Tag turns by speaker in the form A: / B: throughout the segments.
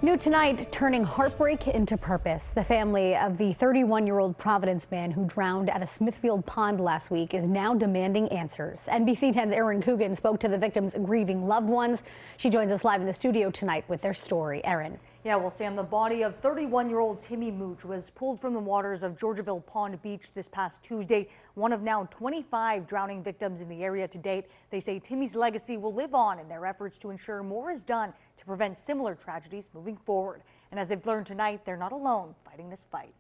A: New tonight, turning heartbreak into purpose. The family of the 31-year-old Providence man who drowned at a Smithfield Pond last week is now demanding answers. NBC 10's Erin Coogan spoke to the victim's grieving loved ones. She joins us live in the studio tonight with their story. Erin.
B: Yeah, well, Sam, the body of 31-year-old Timmy Mouch was pulled from the waters of Georgiaville Pond beach this past Tuesday, one of now 25 drowning victims in the area to date. They say Timmy's legacy will live on in their efforts to ensure more is done to prevent similar tragedies moving forward. And as they've learned tonight, they're not alone fighting this fight.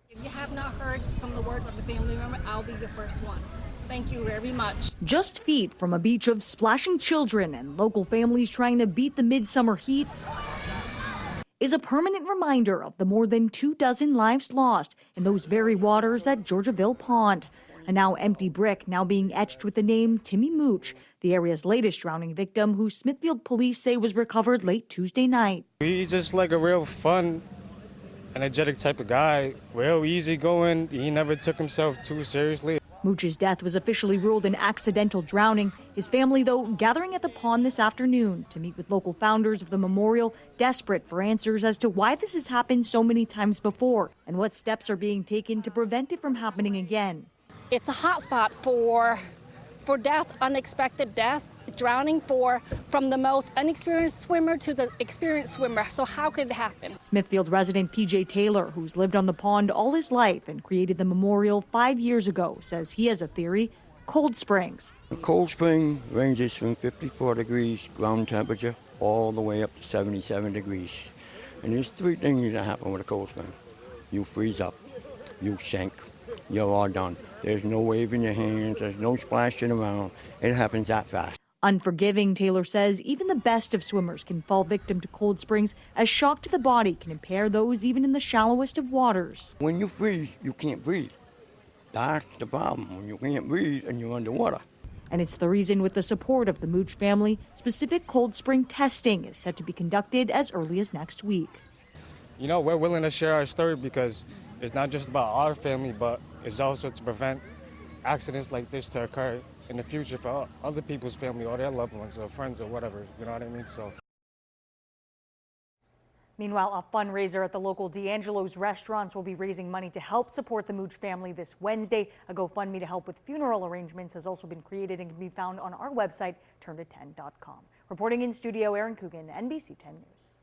C: If you have not heard from the words of the family member, I'll be the first one. Thank you very much.
D: Just feet from a beach of splashing children and local families trying to beat the midsummer heat is a permanent reminder of the more than 24 lives lost in those very waters at Georgiaville Pond. A now empty brick now being etched with the name Timmy Mouch, the area's latest drowning victim, who Smithfield police say was recovered late Tuesday night.
E: He's just like a real fun, energetic type of guy, real easygoing. He never took himself too seriously.
D: Mouch's death was officially ruled an accidental drowning. His family, though, gathering at the pond this afternoon to meet with local founders of the memorial, desperate for answers as to why this has happened so many times before and what steps are being taken to prevent it from happening again.
C: It's a hot spot for death, unexpected death, drowning from the most inexperienced swimmer to the experienced swimmer. So how could it happen?
D: Smithfield resident PJ Taylor, who's lived on the pond all his life and created the memorial 5 years ago, says he has a theory: cold springs.
F: A cold spring ranges from 54 degrees ground temperature all the way up to 77 degrees. And there's three things that happen with a cold spring. You freeze up, you sink, you're all done. There's no waving your hands, there's no splashing around. It happens that fast.
D: Unforgiving, Taylor says even the best of swimmers can fall victim to cold springs, as shock to the body can impair those even in the shallowest of waters.
F: When you freeze, you can't breathe. That's the problem, when you can't breathe and you're underwater.
D: And it's the reason, with the support of the Mouch family, specific cold spring testing is set to be conducted as early as next week.
E: You know, we're willing to share our story because it's not just about our family, but it's also to prevent accidents like this to occur in the future for other people's family or their loved ones or friends or whatever, you know what I mean? So.
B: Meanwhile, a fundraiser at the local D'Angelo's restaurants will be raising money to help support the Mouch family this Wednesday. A GoFundMe to help with funeral arrangements has also been created and can be found on our website, turnto10.com. Reporting in studio, Erin Coogan, NBC 10 News.